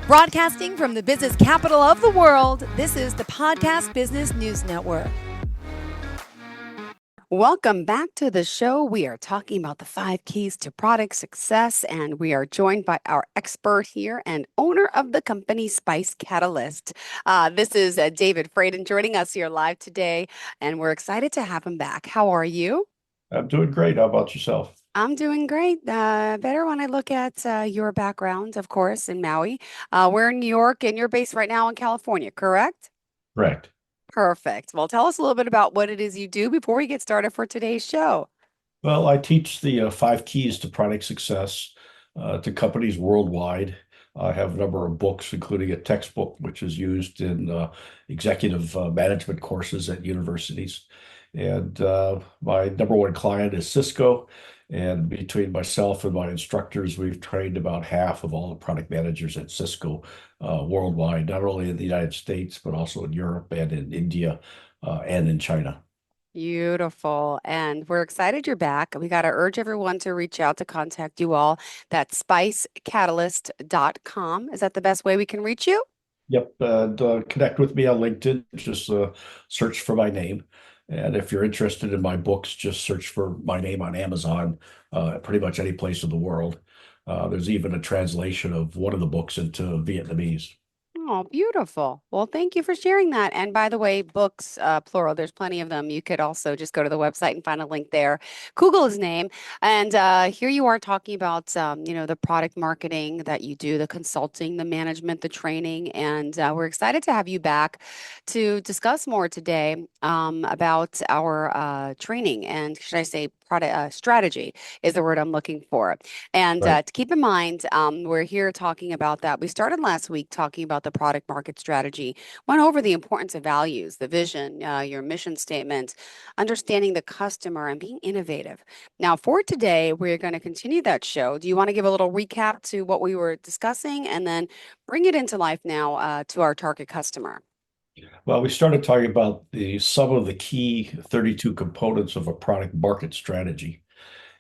Broadcasting from the business capital of the world, this is the Podcast Business News Network. Welcome back to the show. We are talking about the 5 keys to product success, and we are joined by our expert here and owner of the company, Spice Catalyst. This is David Fradin joining us here live today, and we're excited to have him back. How are you? I'm doing great. How about yourself? I'm doing great. Better when I look at your background, of course, in Maui. We're in New York, and you're based right now in California, correct? Correct. Perfect. Well, tell us a little bit about what it is you do before we get started for today's show. Well, I teach the 5 keys to product success to companies worldwide. I have a number of books, including a textbook, which is used in executive management courses at universities. And my number one client is Cisco. And between myself and my instructors, we've trained about half of all the product managers at Cisco worldwide, not only in the United States, but also in Europe and in India and in China. Beautiful. And we're excited you're back. We got to urge everyone to reach out to contact you all. That's spicecatalyst.com. Is that the best way we can reach you? Yep, and connect with me on LinkedIn. Just search for my name. And if you're interested in my books, just search for my name on Amazon, pretty much any place in the world. There's even a translation of one of the books into Vietnamese. Oh, beautiful. Well, thank you for sharing that. And by the way, books, plural, there's plenty of them. You could also just go to the website and find a link there. Google his name. And here you are talking about, the product marketing that you do, the consulting, the management, the training. And we're excited to have you back to discuss more today about our training and, should I say, product strategy is the word I'm looking for. And Right. to keep in mind, we're here talking about that. We started last week talking about the product market strategy, went over the importance of values, the vision, your mission statement, understanding the customer, and being innovative. Now, for today, we're going to continue that show. Do you want to give a little recap to what we were discussing and then bring it into life now to our target customer? Well, we started talking about some of the key 32 components of a product market strategy.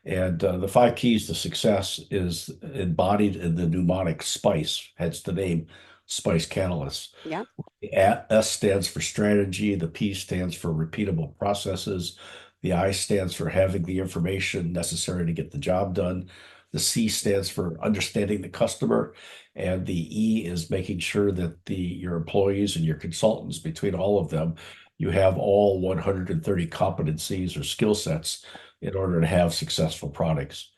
And the 5 keys to success is embodied in the mnemonic SPICE, hence the name Spice Catalyst. Yeah. The S stands for strategy, the P stands for repeatable processes, the I stands for having the information necessary to get the job done, the C stands for understanding the customer, and the E is making sure that your employees and your consultants, between all of them, you have all 130 competencies or skill sets in order to have successful products.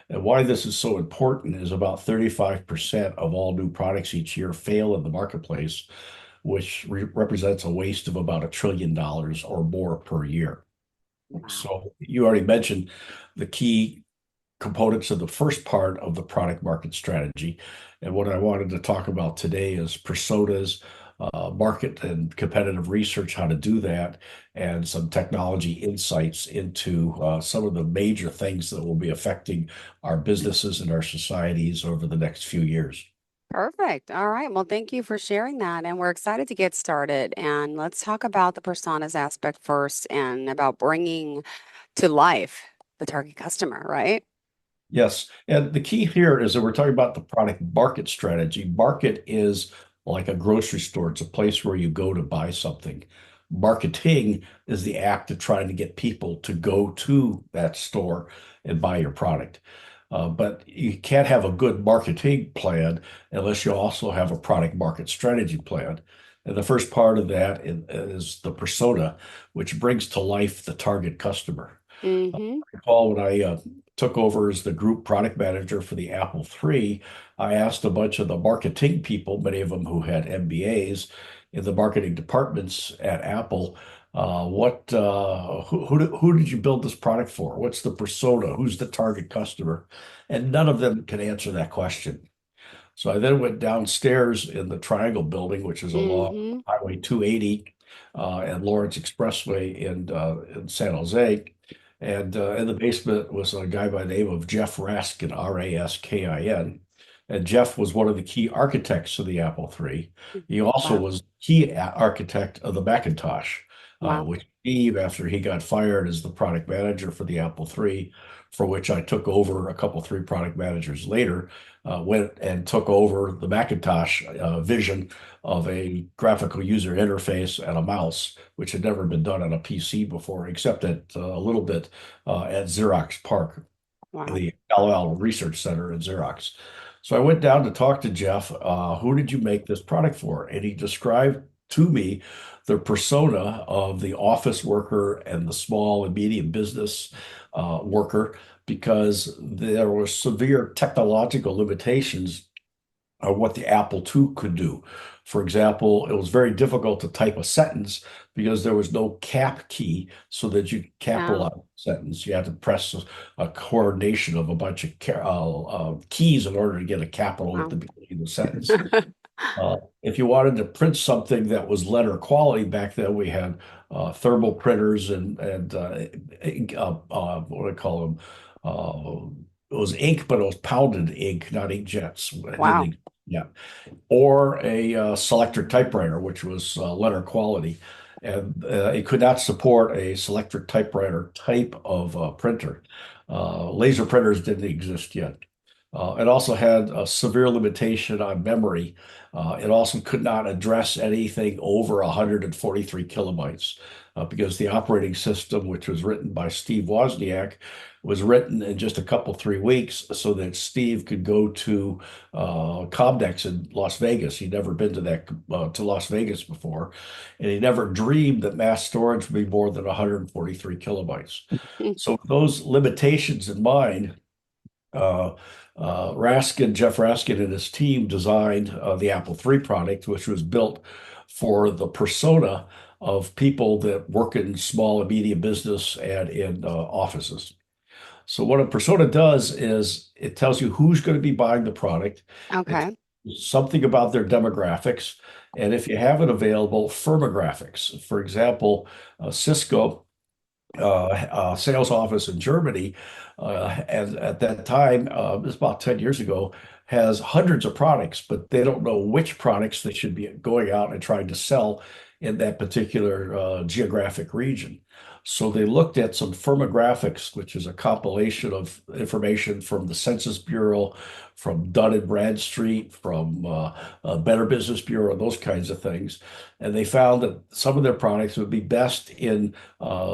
And why this is so important is about 35% of all new products each year fail in the marketplace, which represents a waste of about $1 trillion or more per year. Wow. So you already mentioned the key components of the first part of the product market strategy. And what I wanted to talk about today is personas, market and competitive research, how to do that, and some technology insights into some of the major things that will be affecting our businesses and our societies over the next few years. Perfect. All right. Well, thank you for sharing that. And we're excited to get started. And let's talk about the personas aspect first and about bringing to life the target customer, right? Yes. And the key here is that we're talking about the product market strategy. Market is like a grocery store, it's a place where you go to buy something. Marketing is the act of trying to get people to go to that store and buy your product. But you can't have a good marketing plan unless you also have a product market strategy plan. And the first part of that is the persona, which brings to life the target customer. Mm-hmm. Recall when I took over as the group product manager for the Apple III, I asked a bunch of the marketing people, many of them who had MBAs in the marketing departments at Apple, who did you build this product for? What's the persona? Who's the target customer? And none of them could answer that question. So I then went downstairs in the Triangle building, which is along Mm-hmm. Highway 280 and Lawrence Expressway in San Jose. And in the basement was a guy by the name of Jeff Raskin, Raskin. And Jeff was one of the key architects of the Apple III. He also Wow. was key architect of the Macintosh, Wow. which Steve after he got fired as the product manager for the Apple III, for which I took over a couple, three product managers later, went and took over the Macintosh vision of a graphical user interface and a mouse, which had never been done on a PC before, except at a little bit at Xerox PARC, Wow. the Palo Alto Research Center at Xerox. So I went down to talk to Jeff. Who did you make this product for? And he described to me the persona of the office worker and the small and medium business worker because there were severe technological limitations what the Apple II could do. For example, it was very difficult to type a sentence because there was no cap key so that you could Oh, capitalize a sentence. You had to press a coordination of a bunch of keys in order to get a capital at wow. the beginning of the sentence. If you wanted to print something that was letter quality back then, we had thermal printers and ink, what do I call them? It was ink, but it was pounded ink, not inkjets. It didn't, Wow. yeah, or a selectric typewriter, which was letter quality, and it could not support a selectric typewriter type of printer. Laser printers didn't exist yet. It also had a severe limitation on memory. It also could not address anything over 143 kilobytes because the operating system, which was written by Steve Wozniak, was written in just a couple, 3 weeks so that Steve could go to Comdex in Las Vegas. He'd never been to Las Vegas before, and he never dreamed that mass storage would be more than 143 kilobytes. So with those limitations in mind, uh, Jeff Raskin and his team designed the Apple III product, which was built for the persona of people that work in small and medium business and in offices. So what a persona does is it tells you who's going to be buying the product. It tells Okay. you something about their demographics, and if you have it available, firmographics. For example, Cisco sales office in Germany, and at that time, it was about 10 years ago, has hundreds of products, but they don't know which products they should be going out and trying to sell in that particular geographic region. So they looked at some firmographics, which is a compilation of information from the Census Bureau, from Dun and Bradstreet, from Better Business Bureau, those kinds of things. And they found that some of their products would be best in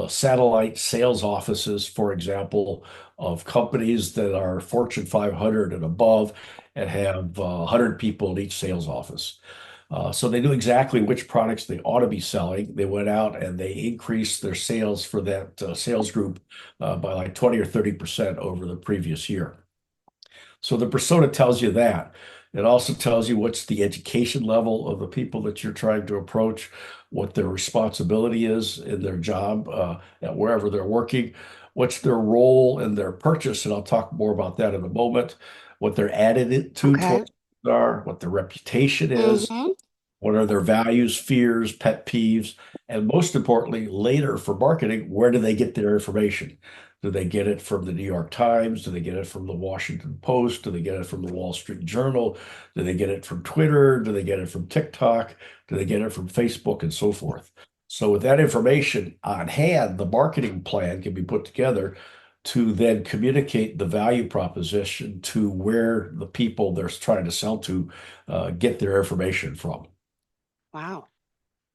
satellite sales offices, for example, of companies that are Fortune 500 and above and have 100 people in each sales office. So they knew exactly which products they ought to be selling. They went out and they increased their sales for that sales group by like 20 or 30% over the previous year. So the persona tells you that. It also tells you what's the education level of the people that you're trying to approach, what their responsibility is in their job at wherever they're working, what's their role in their purchase, and I'll talk more about that in a moment, what their attitude Okay. towards are, what their reputation is, Mm-hmm. what are their values, fears, pet peeves? And most importantly, later for marketing, where do they get their information? Do they get it from the New York Times? Do they get it from the Washington Post? Do they get it from the Wall Street Journal? Do they get it from Twitter? Do they get it from TikTok? Do they get it from Facebook and so forth? So with that information on hand, the marketing plan can be put together to then communicate the value proposition to where the people they're trying to sell to get their information from. Wow.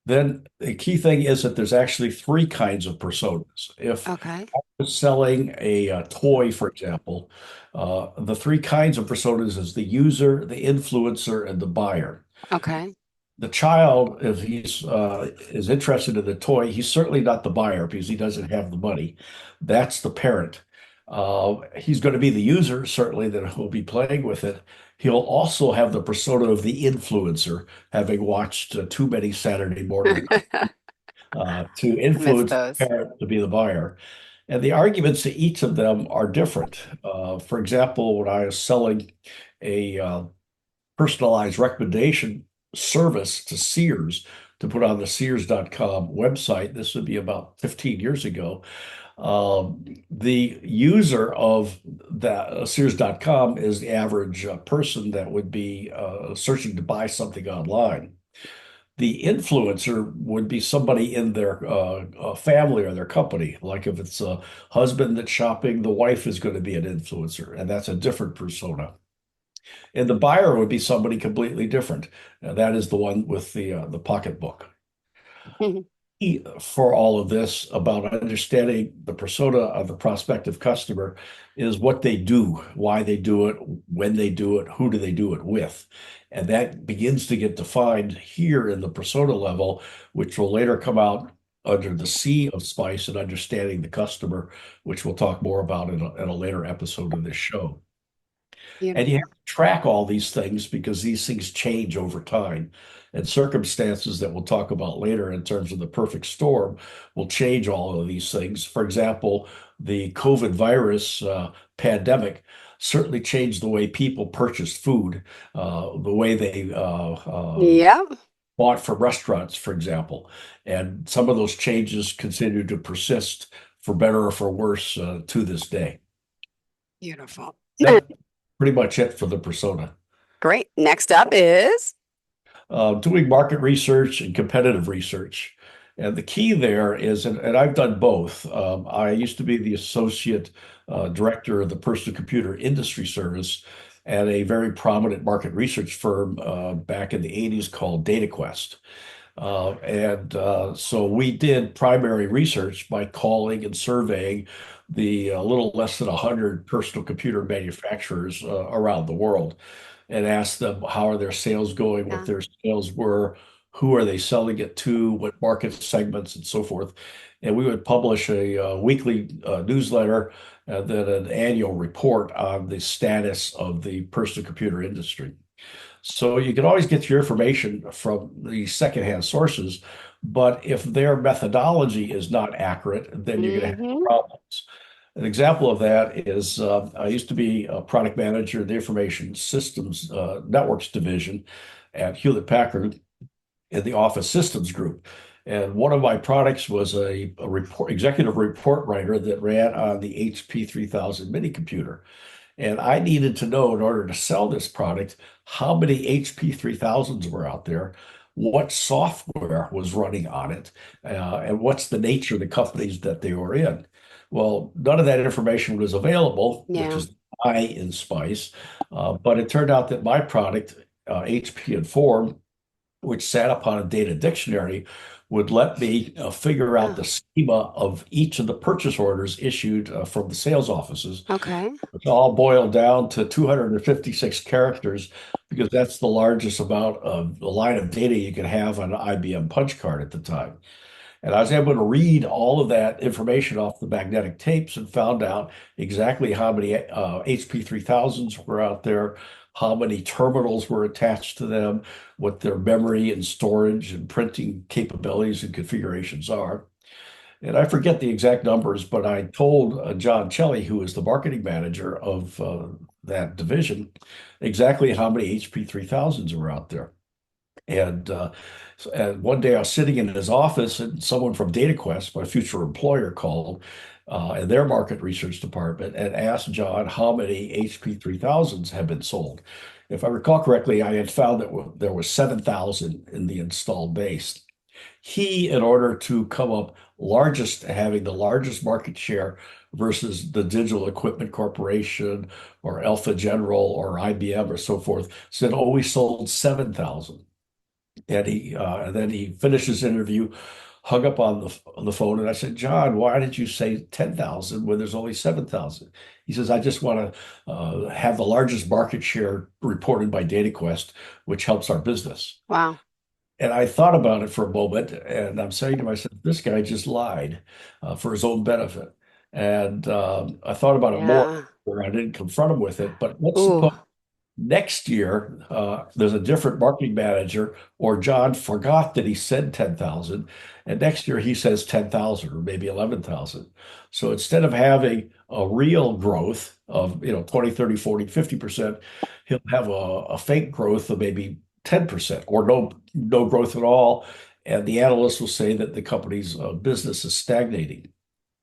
Then the key thing is that there's actually three kinds of personas. If Okay. I was selling a, toy, for example, the three kinds of personas is the user, the influencer, and the buyer. Okay. The child, if he's is interested in the toy, he's certainly not the buyer because he doesn't have the money. That's the parent. He's going to be the user, certainly, that will be playing with it. He'll also have the persona of the influencer, having watched too many Saturday morning to I miss influence the those. parent to be the buyer. And the arguments to each of them are different. For example, when I was selling a personalized recommendation service to Sears to put on the Sears.com website. This would be about 15 years ago. The user of that Sears.com is the average person that would be searching to buy something online. The influencer would be somebody in their family or their company. Like if it's a husband that's shopping, the wife is going to be an influencer, and that's a different persona. And the buyer would be somebody completely different. That is the one with the pocketbook. For all of this about understanding the persona of the prospective customer is what they do, why they do it, when they do it, who do they do it with. And that begins to get defined here in the persona level, which will later come out under the C of Spice and understanding the customer, which we'll talk more about in a later episode of this show. And you have Beautiful. to track all these things because these things change over time. And circumstances that we'll talk about later in terms of the perfect storm will change all of these things. For example, the COVID virus pandemic certainly changed the way people purchased food, the way they Yeah. bought from restaurants, for example. And some of those changes continue to persist for better or for worse to this day. Beautiful. That's pretty much it for the persona. Great. Next up is, Doing market research and competitive research. And the key there is, and I've done both. I used to be the associate director of the personal computer industry service at a very prominent market research firm back in the 80s called DataQuest. So we did primary research by calling and surveying the little less than 100 personal computer manufacturers around the world and asked them how are their sales going, what yeah. their sales were, who are they selling it to, what market segments, and so forth. And we would publish a weekly newsletter and then an annual report on the status of the personal computer industry. So you can always get your information from the secondhand sources, but if their methodology is not accurate, then you're going to have Hmm. problems. An example of that is I used to be a product manager in the information systems networks division at Hewlett Packard in the office systems group. And one of my products was a report, executive report writer that ran on the HP 3000 mini computer. And I needed to know in order to sell this product how many HP 3000s were out there, what software was running on it, and what's the nature of the companies that they were in. Well, none of that information was available, which Yeah. is I in Spice, but it turned out that my product, HP Inform, which sat upon a data dictionary, would let me figure out Oh, the schema of each of the purchase orders issued from the sales offices. okay. It's all boiled down to 256 characters because that's the largest amount of the line of data you could have on an IBM punch card at the time. And I was able to read all of that information off the magnetic tapes and found out exactly how many HP 3000s were out there, how many terminals were attached to them, what their memory and storage and printing capabilities and configurations are. And I forget the exact numbers, but I told John Shelley, who is the marketing manager of that division, exactly how many HP 3000s were out there. And one day I was sitting in his office, and someone from DataQuest, my future employer, called in their market research department and asked John how many HP 3000s had been sold. If I recall correctly, I had found that there was 7,000 in the installed base. He, in order to come up having the largest market share versus the Digital Equipment Corporation or Alpha General or IBM or so forth, said, "Oh, we sold 7,000." And then he finished his interview, hung up on the phone, and I said, "John, why did you say 10,000 when there's only 7,000?" He says, "I just want to have the largest market share reported by DataQuest, which helps our business." Wow. And I thought about it for a moment, and I'm saying to myself, this guy just lied for his own benefit. And I thought about it more, Yeah. where I didn't confront him with it. But let's Ooh. suppose next year there's a different marketing manager, or John forgot that he said 10,000, and next year he says 10,000 or maybe 11,000. So instead of having a real growth of 20, 30, 40, 50%, he'll have a fake growth of maybe 10% or no growth at all. And the analysts will say that the company's business is stagnating.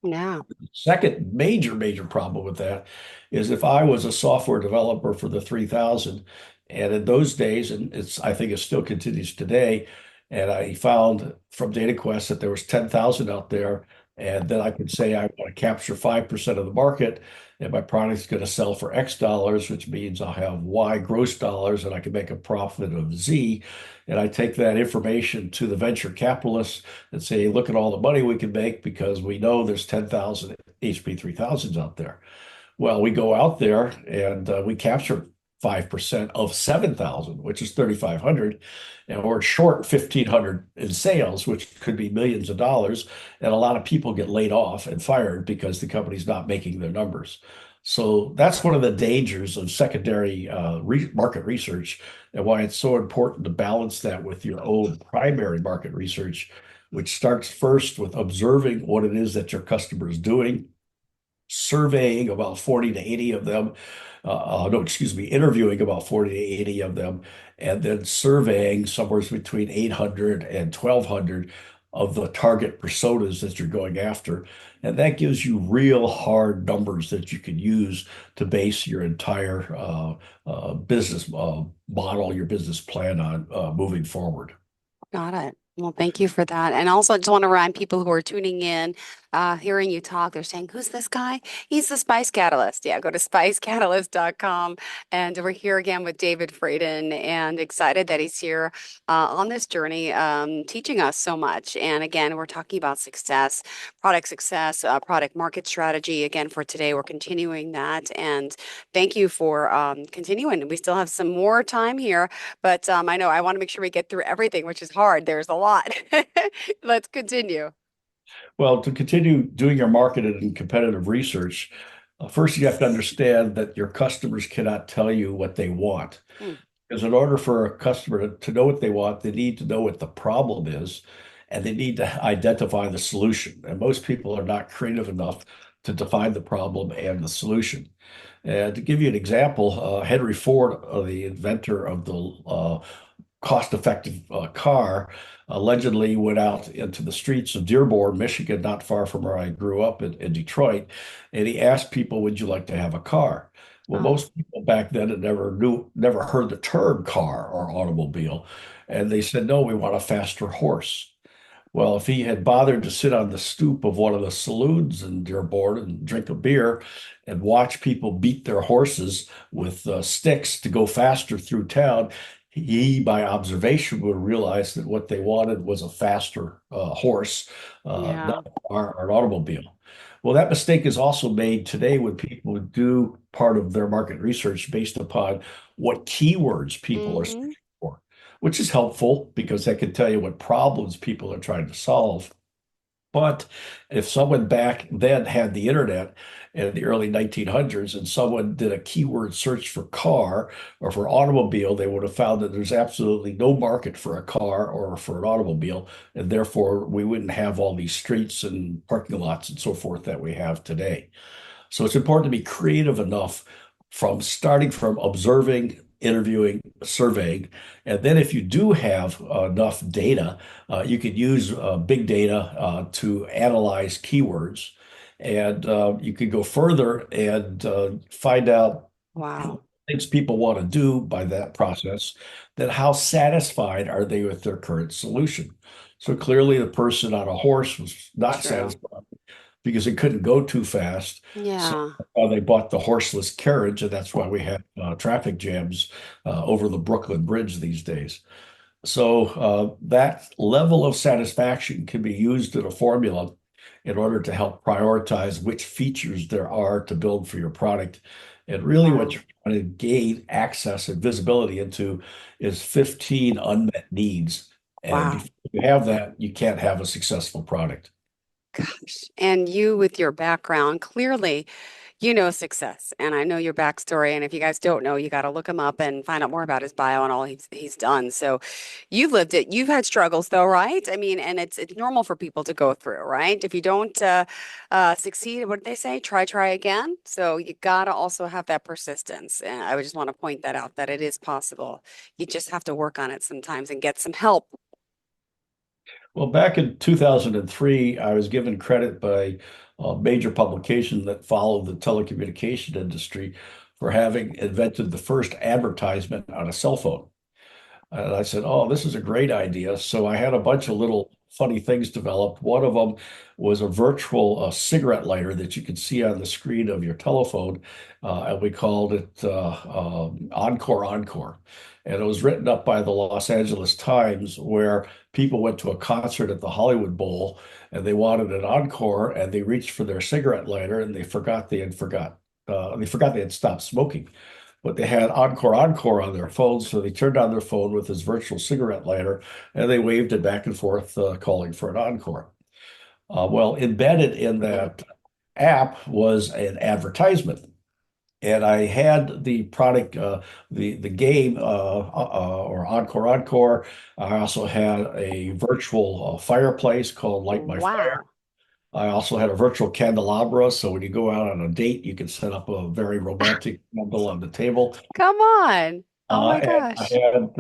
Yeah. Second major problem with that is if I was a software developer for the 3000, and in those days, and I think it still continues today, And I found from DataQuest that there was 10,000 out there. And then I could say I want to capture 5% of the market, and my product's going to sell for X dollars, which means I'll have Y gross dollars, and I can make a profit of Z. And I take that information to the venture capitalists and say, look at all the money we can make because we know there's 10,000 HP 3000s out there. Well, we go out there and we capture 5% of 7,000, which is 3,500, and we're short 1,500 in sales, which could be millions of dollars. And a lot of people get laid off and fired because the company's not making their numbers. So that's one of the dangers of secondary market research, and why it's so important to balance that with your own primary market research, which starts first with observing what it is that your customer is doing, surveying about 40 to 80 of them. No, excuse me, interviewing about 40 to 80 of them, and then surveying somewhere between 800 and 1,200 of the target personas that you're going after. And that gives you real hard numbers that you can use to base your entire business model, your business plan on moving forward. Got it. Well, thank you for that. And also, I just want to remind people who are tuning in, hearing you talk, they're saying, who's this guy? He's the Spice Catalyst. Yeah, go to spicecatalyst.com. And we're here again with David Fradin and excited that he's here on this journey, teaching us so much. And again, we're talking about success, product market strategy. Again, for today, we're continuing that. And thank you for continuing. We still have some more time here. But I know I want to make sure we get through everything, which is hard. There's a lot. Let's continue. Well, to continue doing your market and competitive research, first you have to understand that your customers cannot tell you what they want. Mm, Because in order for a customer to know what they want, they need to know what the problem is, and they need to identify the solution. And most people are not creative enough to define the problem and the solution. And to give you an example, Henry Ford, the inventor of the cost-effective car, allegedly went out into the streets of Dearborn, Michigan, not far from where I grew up in Detroit, and he asked people, "Would you like to have a car?" Well, oh, most people back then had never heard the term car or automobile, and they said, "No, we want a faster horse." Well, if he had bothered to sit on the stoop of one of the saloons in Dearborn and drink a beer and watch people beat their horses with sticks to go faster through town, he, by observation, would realize that what they wanted was a faster horse, yeah. not a car or an automobile. Well, that mistake is also made today when people do part of their market research based upon what keywords people are Hmm. searching for, which is helpful because that can tell you what problems people are trying to solve. But if someone back then had the internet in the early 1900s and someone did a keyword search for car or for automobile, they would have found that there's absolutely no market for a car or for an automobile. And therefore, we wouldn't have all these streets and parking lots and so forth that we have today. So it's important to be creative enough from starting from observing, interviewing, surveying. And then if you do have enough data, you could use big data to analyze keywords. And you could go further and find out Wow. things people want to do by that process, then how satisfied are they with their current solution? So clearly the person on a horse was not True. satisfied because it couldn't go too fast. So Yeah. they bought the horseless carriage, and that's why we have traffic jams over the Brooklyn Bridge these days. So that level of satisfaction can be used in a formula in order to help prioritize which features there are to build for your product. And really, what Wow. you're trying to gain access and visibility into is 15 unmet needs. And Wow. before you have that, you can't have a successful product. Gosh. And you, with your background, clearly, you know success. And I know your backstory. And if you guys don't know, you got to look him up and find out more about his bio and all he's done. So you've lived it. You've had struggles though, right? I mean, and it's normal for people to go through, right? If you don't succeed, what did they say? Try again. So you got to also have that persistence. And I would just want to point that out that it is possible. You just have to work on it sometimes and get some help. Well, back in 2003, I was given credit by a major publication that followed the telecommunication industry for having invented the first advertisement on a cell phone. And I said, "Oh, this is a great idea." So I had a bunch of little funny things developed. One of them was a virtual cigarette lighter that you could see on the screen of your telephone, and we called it Encore Encore. And it was written up by the Los Angeles Times, where people went to a concert at the Hollywood Bowl and they wanted an encore, and they reached for their cigarette lighter and they forgot they had stopped smoking, but they had Encore Encore on their phones, so they turned on their phone with this virtual cigarette lighter and they waved it back and forth, calling for an encore. Well, embedded in that app was an advertisement, and I had the product, the game, or Encore Encore. I also had a virtual fireplace called Light My Fire. Wow. I also had a virtual candelabra, so when you go out on a date, you can set up a very romantic candle on the table. Come on. Oh my And I gosh. had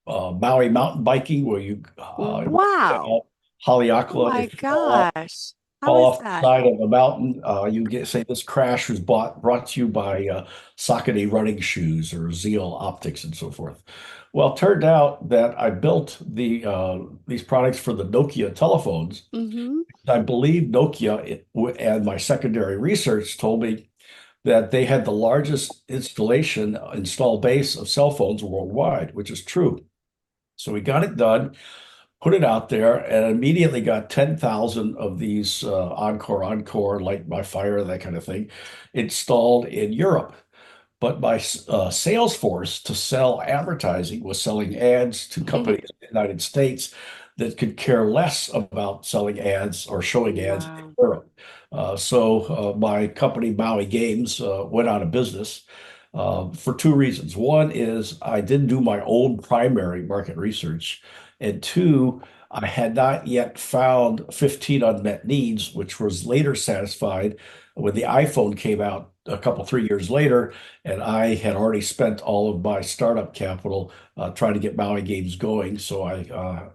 Maui mountain biking, where you Wow. Oh Haleakala. my If you fall off, gosh. How fall is off the that? side of the mountain, you get say this crash was brought to you by Saucony running shoes or Zeal optics and so forth. Well, it turned out that I built these products for the Nokia telephones. Mm-hmm. I believe Nokia, and my secondary research told me that they had the largest installed base of cell phones worldwide, which is true. So we got it done, put it out there, and immediately got 10,000 of these Encore, Encore, Light by Fire, that kind of thing, installed in Europe. But my sales force to sell advertising was selling ads to companies in the United States that could care less about selling ads or showing ads in Wow. Europe. So my company, Maui Games, went out of business for two reasons. One is I didn't do my own primary market research, and two, I had not yet found 15 unmet needs, which was later satisfied when the iPhone came out a couple, 3 years later, and I had already spent all of my startup capital trying to get Maui Games going. So I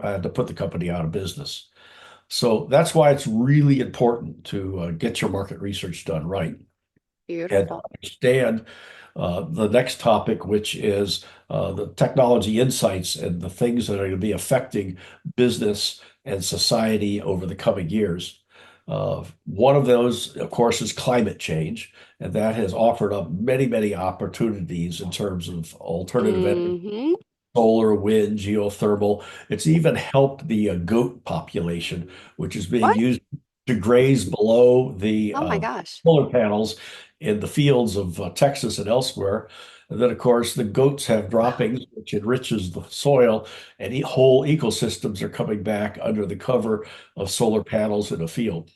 had to put the company out of business. So that's why it's really important to get your market research done right and Beautiful. understand the next topic, which is the technology insights and the things that are going to be affecting business and society over the coming years. One of those, of course, is climate change, and that has offered up many, many opportunities in terms of alternative energy, Mm-hmm. solar, wind, geothermal. It's even helped the goat population, which is being What? used to graze below the Oh my gosh. solar panels in the fields of Texas and elsewhere. And then, of course, the goats have Wow. droppings, which enriches the soil, and whole ecosystems are coming back under the cover of solar panels in a field.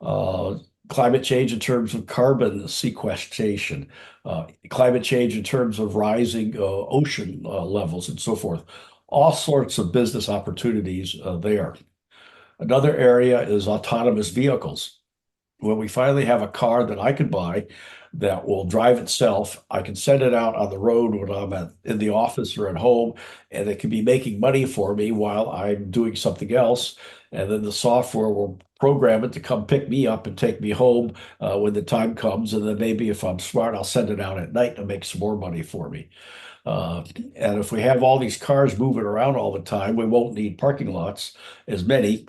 uh, Climate change in terms of carbon sequestration, climate change in terms of rising ocean levels, and so forth. All sorts of business opportunities there. Another area is autonomous vehicles. When we finally have a car that I can buy that will drive itself, I can send it out on the road when I'm in the office or at home, and it can be making money for me while I'm doing something else. And then the software will program it to come pick me up and take me home when the time comes. And then maybe if I'm smart, I'll send it out at night to make some more money for me. Uh, and if we have all these cars moving around all the time, we won't need parking lots as many.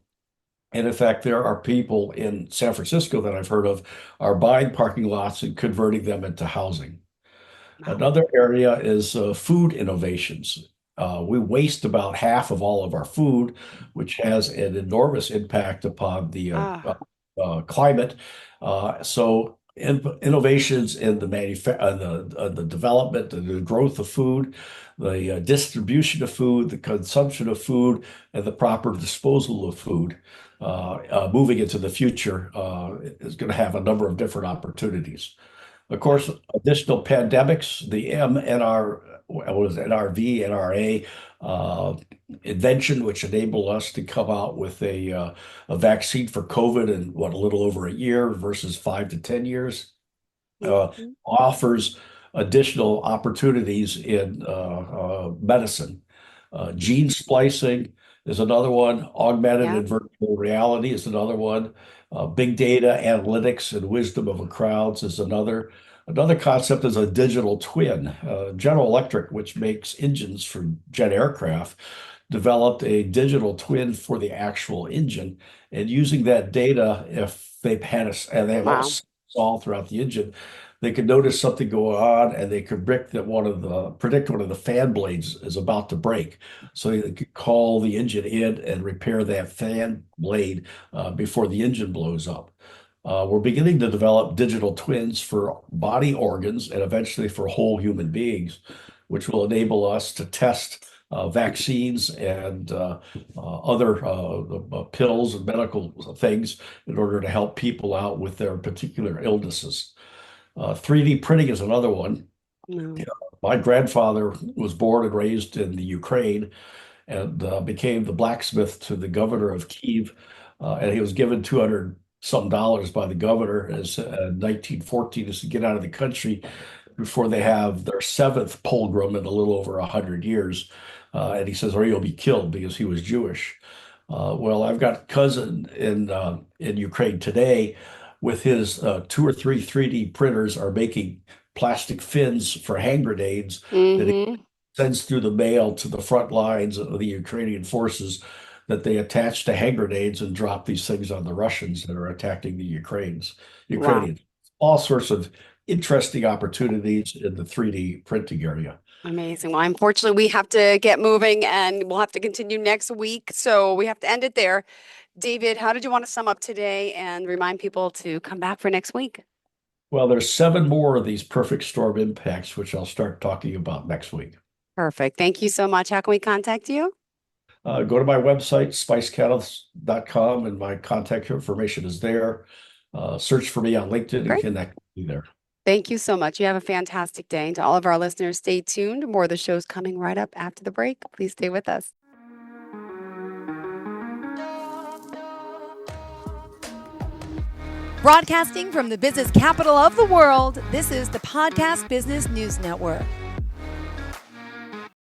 And in fact, there are people in San Francisco that I've heard of are buying parking lots and converting them into housing. Wow. Another area is food innovations. We waste about half of all of our food, which has an enormous impact upon the Ah. climate. Innovations in the development and the growth of food, the distribution of food, the consumption of food, and the proper disposal of food, moving into the future, is going to have a number of different opportunities. Of Wow. course, additional pandemics, the MNR, what was it, NRV, NRA invention, which enabled us to come out with a vaccine for COVID in what, a little over a year versus 5 to 10 years, Mm-hmm. offers additional opportunities in medicine. Gene splicing is another one. Augmented Yeah. and virtual reality is another one. Big data analytics and wisdom of the crowds is another. Another concept is a digital twin. General Electric, which makes engines for jet aircraft, developed a digital twin for the actual engine. And using that data, if they've had and they have all Wow. sensors all throughout the engine, they could notice something going on, and they could predict one of the fan blades is about to break. So they could call the engine in and repair that fan blade before the engine blows up. We're beginning to develop digital twins for body organs and eventually for whole human beings, which will enable us to test vaccines and other pills and medical things in order to help people out with their particular illnesses. 3D printing is another one. No. My grandfather was born and raised in the Ukraine, and became the blacksmith to the governor of Kiev. And he was given 200 some dollars by the governor as 1914 is to get out of the country before they have their seventh pogrom in a little over 100 years. And he says, or you'll be killed, because he was Jewish. Well, I've got a cousin in Ukraine today with his two or three 3D printers are making plastic fins for hand grenades that he Mm-hmm. sends through the mail to the front lines of the Ukrainian forces, that they attach to hand grenades and drop these things on the Russians that are attacking the Wow. Ukrainians. All sorts of interesting opportunities in the 3D printing area. Amazing. Well, unfortunately, we have to get moving and we'll have to continue next week. So we have to end it there. David, how did you want to sum up today and remind people to come back for next week? Well, there's seven more of these perfect storm impacts, which I'll start talking about next week. Perfect. Thank you so much. How can we contact you? Go to my website, spicecatalyst.com, and my contact information is there. Search for me on LinkedIn and Great. connect with me there. Thank you so much. You have a fantastic day. And to all of our listeners, stay tuned. More of the show's coming right up after the break. Please stay with us. Broadcasting from the business capital of the world, this is the Podcast Business News Network.